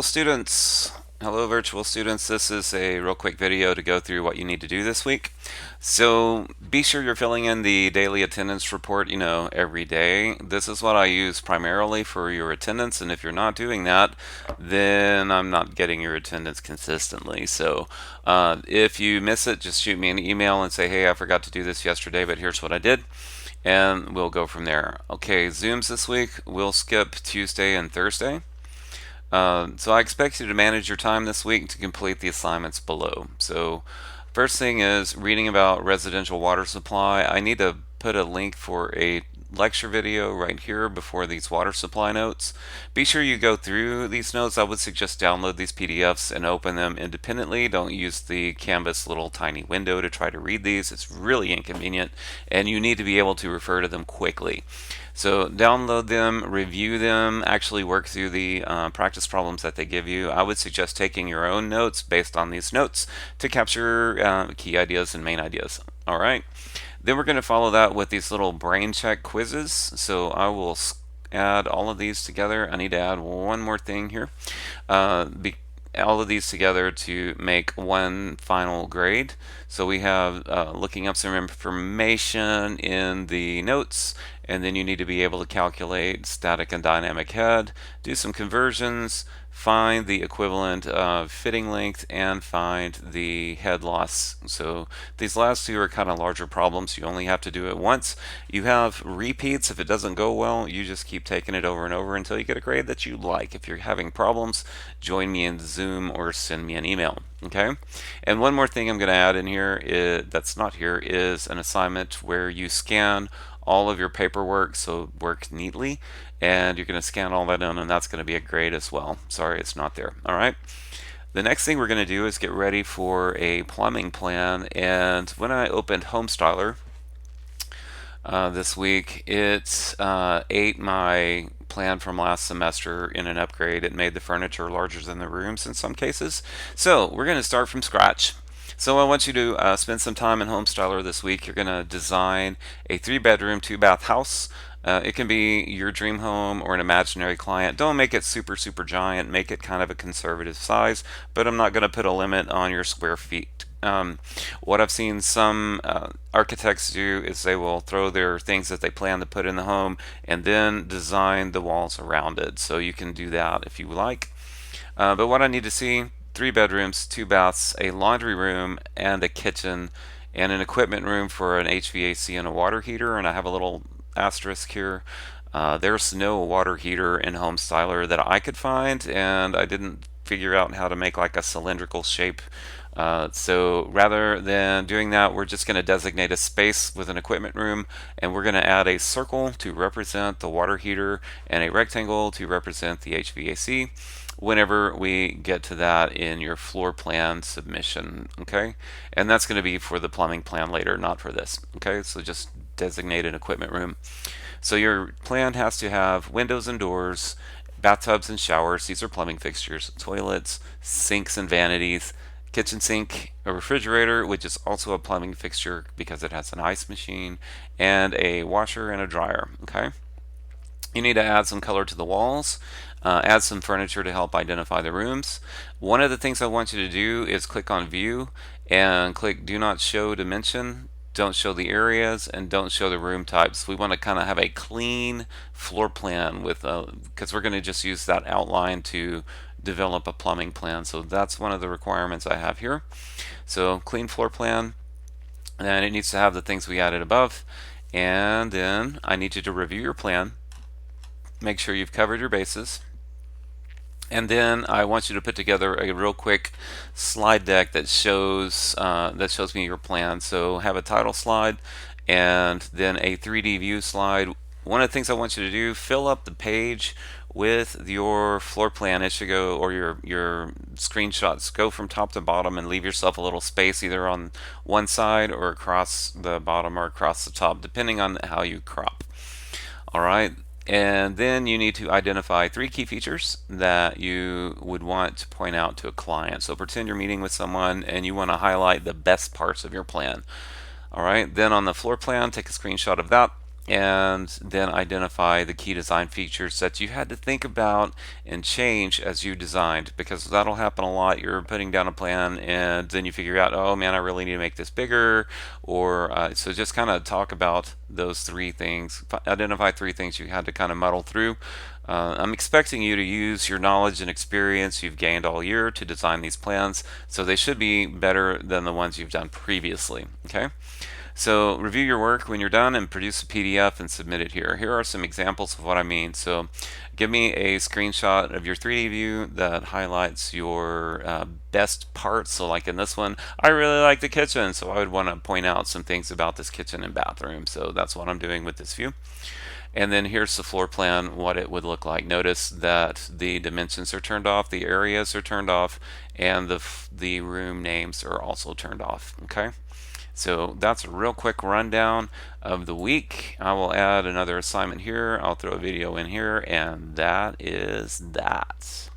Students, hello virtual students. This is a real quick video to go through what you need to do this week. So be sure you're filling in the daily attendance report, every day. This is what I use primarily for your attendance, and if you're not doing that, then I'm not getting your attendance consistently. So if you miss it, just shoot me an email and say, hey, I forgot to do this yesterday, but here's what I did. And we'll go from there. Okay, Zooms this week, we'll skip Tuesday and Thursday. So I expect you to manage your time this week to complete the assignments below. So first thing is reading about residential water supply. I need to put a link for a lecture video right here before these water supply notes. Be sure you go through these notes. I would suggest download these PDFs and open them independently. Don't use the Canvas little tiny window to try to read these. It's really inconvenient, and you need to be able to refer to them quickly. So download them, review them, actually work through the practice problems that they give you. I would suggest taking your own notes based on these notes to capture key ideas and main ideas. All right. Then we're going to follow that with these little brain check quizzes. So I will add all of these together. I need to add one more thing here. All of these together to make one final grade. So we have looking up some information in the notes, and then you need to be able to calculate static and dynamic head, do some conversions, find the equivalent of fitting length, and find the head loss. So these last two are kind of larger problems. You only have to do it once. You have repeats. If it doesn't go well, you just keep taking it over and over until you get a grade that you like. If you're having problems, join me in Zoom or send me an email. Okay? And one more thing I'm going to add in here that's not here is an assignment where you scan all of your paperwork so it works neatly, and you're going to scan all that in, and that's going to be a grade as well. Sorry, it's not there. All right. The next thing we're going to do is get ready for a plumbing plan, and when I opened Homestyler this week, it ate my plan from last semester in an upgrade. It made the furniture larger than the rooms in some cases. So we're going to start from scratch. So I want you to spend some time in Homestyler this week. You're going to design a 3-bedroom, 2-bath house. It can be your dream home or an imaginary client. Don't make it super, super giant. Make it kind of a conservative size, but I'm not going to put a limit on your square feet. What I've seen some architects do is they will throw their things that they plan to put in the home and then design the walls around it. So you can do that if you like. But what I need to see, 3 bedrooms, 2 baths, a laundry room, and a kitchen, and an equipment room for an HVAC and a water heater. And I have a little asterisk here. There's no water heater in Homestyler that I could find, and I didn't figure out how to make like a cylindrical shape. So rather than doing that, we're just going to designate a space with an equipment room, and we're going to add a circle to represent the water heater and a rectangle to represent the HVAC whenever we get to that in your floor plan submission. Okay, and that's going to be for the plumbing plan later, not for this. Okay, so just designate an equipment room. So your plan has to have windows and doors, bathtubs and showers, these are plumbing fixtures, toilets, sinks and vanities, kitchen sink, a refrigerator, which is also a plumbing fixture because it has an ice machine, and a washer and a dryer. Okay, you need to add some color to the walls, add some furniture to help identify the rooms. One of the things I want you to do is click on view and click do not show dimension. Don't show the areas and don't show the room types. We want to kind of have a clean floor plan with because we're going to just use that outline to develop a plumbing plan. So that's one of the requirements I have here. So clean floor plan, and it needs to have the things we added above. And then I need you to review your plan, make sure you've covered your bases, and then I want you to put together a real quick slide deck that shows me your plan. So have a title slide and then a 3D view slide. One of the things I want you to do, fill up the page with your floor plan as you go, or your screenshots. Go from top to bottom and leave yourself a little space either on one side or across the bottom or across the top, depending on how you crop. All right. And then you need to identify 3 key features that you would want to point out to a client. So pretend you're meeting with someone and you want to highlight the best parts of your plan. All right, then on the floor plan, take a screenshot of that and then identify the key design features that you had to think about and change as you designed, because that'll happen a lot. You're putting down a plan and then you figure out, oh man, I really need to make this bigger, or so just kind of talk about those three things, identify three things you had to kind of muddle through. I'm expecting you to use your knowledge and experience you've gained all year to design these plans, so they should be better than the ones you've done previously. Okay? So review your work when you're done and produce a PDF and submit it here. Here are some examples of what I mean. So give me a screenshot of your 3D view that highlights your best parts. So like in this one, I really like the kitchen, so I would want to point out some things about this kitchen and bathroom. So that's what I'm doing with this view. And then here's the floor plan, what it would look like. Notice that the dimensions are turned off, the areas are turned off, and the room names are also turned off. Okay? So that's a real quick rundown of the week. I will add another assignment here. I'll throw a video in here, and that is that.